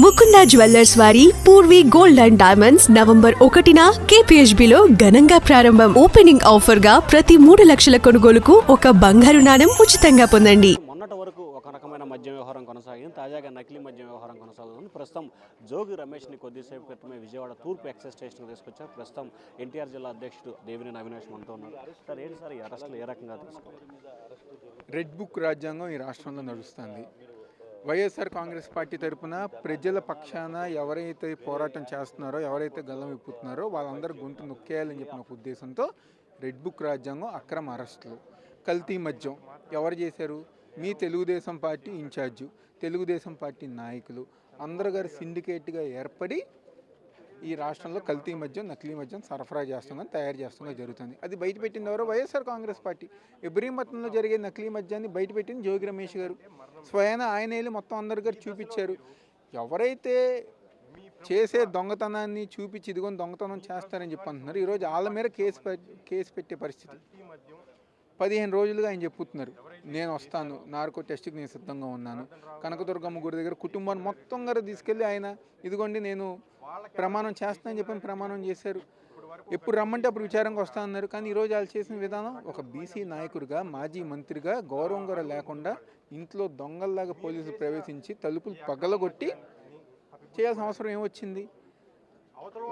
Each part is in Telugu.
ముకుంద జ్యువెల్లర్స్ వారి Purvi gold and diamonds November 1న KPHBలో ఘనంగా ప్రారంభం. ఓపెనింగ్ ఆఫర్ గా ప్రతి 3 లక్షల కొనుగోలుకు ఒక బంగారు నాణెం ఉచితంగా పొందండి. మొన్నటి వరకు ఒక రకమైన మద్యం వ్యవహారం కొనసాగింది. తాజాగా నకిలీ మద్యం వ్యవహారం కొనసాగుతుంది. ప్రస్తుతం జోగి రమేష్ని కొద్దిసేపు క్రితమే విజయవాడ తూర్పు ఎక్సైజ్ స్టేషన్కి తీసుకొచ్చారు. ప్రస్తుతం ఎన్టీఆర్ జిల్లా అధ్యక్షుడు దేవినేని అవినాష్ మనతో ఉన్నారు. సార్ ఏంటి సార్ ఈ అరెస్టులు ఏ రకంగా తీసుకోవాలి? రెడ్ బుక్ రాజ్యాంగం ఈ రాష్ట్రంలో నడుస్తుంది. వైఎస్ఆర్ కాంగ్రెస్ పార్టీ తరఫున ప్రజల పక్షాన ఎవరైతే పోరాటం చేస్తున్నారో, ఎవరైతే గల్లం విప్పుతున్నారో వాళ్ళందరూ గొంతు నొక్కేయాలని చెప్పిన ఒక ఉద్దేశంతో రెడ్ బుక్ రాజ్యాంగం అక్రమ అరెస్టులు, కల్తీ మద్యం ఎవరు చేశారు? మీ Telugu Desam party incharge, Telugu Desam party నాయకులు అందరూ గారు సిండికేట్గా ఏర్పడి ఈ రాష్ట్రంలో కల్తీ మద్యం, నకిలీ మద్యం సరఫరా చేస్తుందని, తయారు చేస్తుందని జరుగుతుంది. అది బయటపెట్టింది ఎవరో? వైఎస్ఆర్ కాంగ్రెస్ పార్టీ. ఇబ్రహీంపట్నంలో జరిగే నకిలీ మద్యాన్ని బయటపెట్టింది జోగి రమేష్ గారు. స్వయాన ఆయన వెళ్ళి మొత్తం అందరి గారు చూపించారు. ఎవరైతే చేసే దొంగతనాన్ని చూపించి ఇదిగోని దొంగతనం చేస్తారని చెప్పి అంటున్నారు. ఈరోజు వాళ్ళ మీద కేసు పెట్టే పరిస్థితి. 15 రోజులుగా ఆయన చెప్పుతున్నారు, నేను వస్తాను, నార్కో టెస్ట్కి నేను సిద్ధంగా ఉన్నాను. కనకదుర్గమ్మ గుడి దగ్గర కుటుంబాన్ని మొత్తం గారు తీసుకెళ్ళి ఆయన ఇదిగోండి నేను ప్రమాణం చేస్తానని చెప్పని ప్రమాణం చేశారు. ఎప్పుడు రమ్మంటే అప్పుడు విచారంగా వస్తా అన్నారు. కానీ ఈరోజు వాళ్ళు చేసిన విధానం, ఒక బీసీ నాయకుడిగా, మాజీ మంత్రిగా గౌరవం కూడా లేకుండా ఇంట్లో దొంగల్లాగా పోలీసులు ప్రవేశించి తలుపులు పగలగొట్టి చేయాల్సిన అవసరం ఏమొచ్చింది?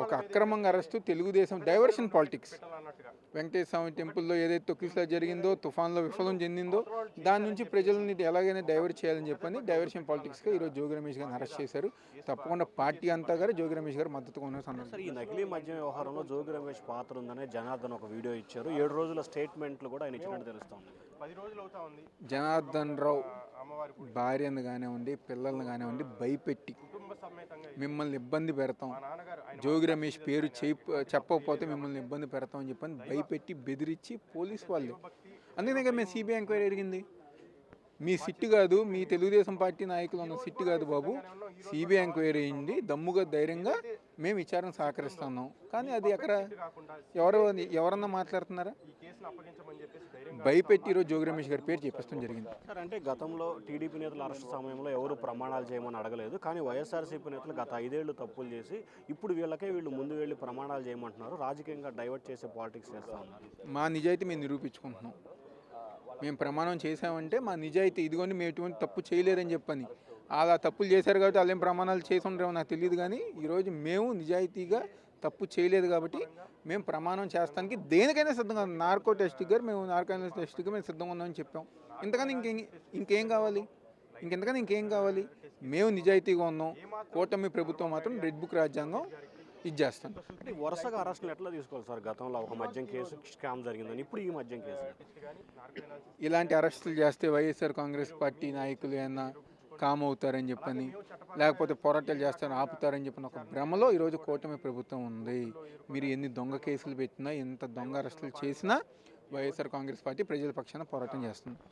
ఒక అక్రమంగా arrest, Telugu Desam diversion politics. Venkateswara Swamy టెంపుల్లో ఏదైతే తొక్కిసలా జరిగిందో, తుఫాన్లో విఫలం చెందిందో దాని నుంచి ప్రజలని ఎలాగైనా డైవర్ట్ చేయాలని చెప్పని డైవర్షన్ పాలిటిక్స్గా ఈరోజు జోగి రమేష్ గారిని అరెస్ట్ చేశారు. తప్పకుండా పార్టీ అంతా గారు జోగి రమేష్ గారు మద్దతుగా ఉన్నారు. సార్, ఈ నకిలీ మద్యం వ్యవహారంలో జోగి రమేష్ పాత్ర ఉందనే జనార్దన్ ఒక వీడియో ఇచ్చారు. 7 రోజుల స్టేట్మెంట్లు కూడా ఆయన ఇచ్చినట్టు తెలుస్తుంది. జనార్దన్ రావు భార్యను కానివ్వండి, పిల్లల్ని కానివ్వండి భయపెట్టి మిమ్మల్ని ఇబ్బంది పెడతాం, జోగి రమేష్ పేరు చెప్పకపోతే మిమ్మల్ని ఇబ్బంది పెడతాం అని చెప్పని భయపెట్టి బెదిరించి పోలీసు వాళ్ళే. అందుకనే మేము సిబిఐ ఎంక్వైరీ అడిగింది. మీ సిట్టు కాదు, మీ తెలుగుదేశం పార్టీ నాయకులు ఉన్న సిట్టు కాదు బాబు, సిబిఐ ఎంక్వైరీ అయింది, దమ్ముగా ధైర్యంగా మేము విచారణ సహకరిస్తున్నాం. కానీ అది ఎక్కడ ఎవరన్నా మాట్లాడుతున్నారా? భయపెట్టి ఈరోజు జోగి రమేష్ గారి పేరు చెప్పిస్తాం జరిగింది. సార్, అంటే గతంలో టీడీపీ నేతల అరెస్ట్ సమయంలో ఎవరు ప్రమాణాలు చేయమని అడగలేదు. కానీ వైఎస్ఆర్సీపీ నేతలు గత 5 ఏళ్ళు తప్పులు చేసి ఇప్పుడు వీళ్ళు ముందు వెళ్ళి ప్రమాణాలు చేయమంటున్నారు. రాజకీయంగా డైవర్ట్ చేసే పాలిటిక్స్ చేస్తూ ఉన్నారు. మా నిజాయితీ మేము నిరూపించుకుంటున్నాం. మేము ప్రమాణం చేసామంటే మా నిజాయితీ, ఇదిగోని మేము ఎటువంటి తప్పు చేయలేదని చెప్పని. అలా తప్పులు చేశారు కాబట్టి వాళ్ళు ఏం ప్రమాణాలు చేసి ఉండరేమో నాకు తెలియదు. కానీ ఈరోజు మేము నిజాయితీగా తప్పు చేయలేదు కాబట్టి మేము ప్రమాణం చేస్తానికి దేనికైనా సిద్ధంగా ఉన్నాం. నార్కో టెస్ట్కి మేము సిద్ధంగా ఉన్నామని చెప్పాం. ఇంతకని ఇంకేం కావాలి? ఇంకేం కావాలి? మేము నిజాయితీగా ఉన్నాం. కూటమి ప్రభుత్వం మాత్రం రెడ్ బుక్ రాజ్యాంగం ఇచ్చేస్తాం. అంటే వరుసగా అరెస్టులు ఎట్లా తీసుకోవాలి సార్? గతంలో ఒక మద్యం కేసు స్కామ్ జరిగిందని, ఇప్పుడు ఈ మద్యం కేసు. ఇలాంటి అరెస్టులు చేస్తే వైఎస్ఆర్ కాంగ్రెస్ పార్టీ నాయకులు ఏమన్నా కామ్ అవుతారని చెప్పని, లేకపోతే పోరాటాలు చేస్తారని ఆపుతారని చెప్పిన ఒక భ్రమలో ఈరోజు కూటమి ప్రభుత్వం ఉంది. మీరు ఎన్ని దొంగ కేసులు పెట్టినా, ఎంత దొంగ అరెస్టులు చేసినా వైఎస్ఆర్ కాంగ్రెస్ పార్టీ ప్రజల పక్షాన పోరాటం చేస్తుంది.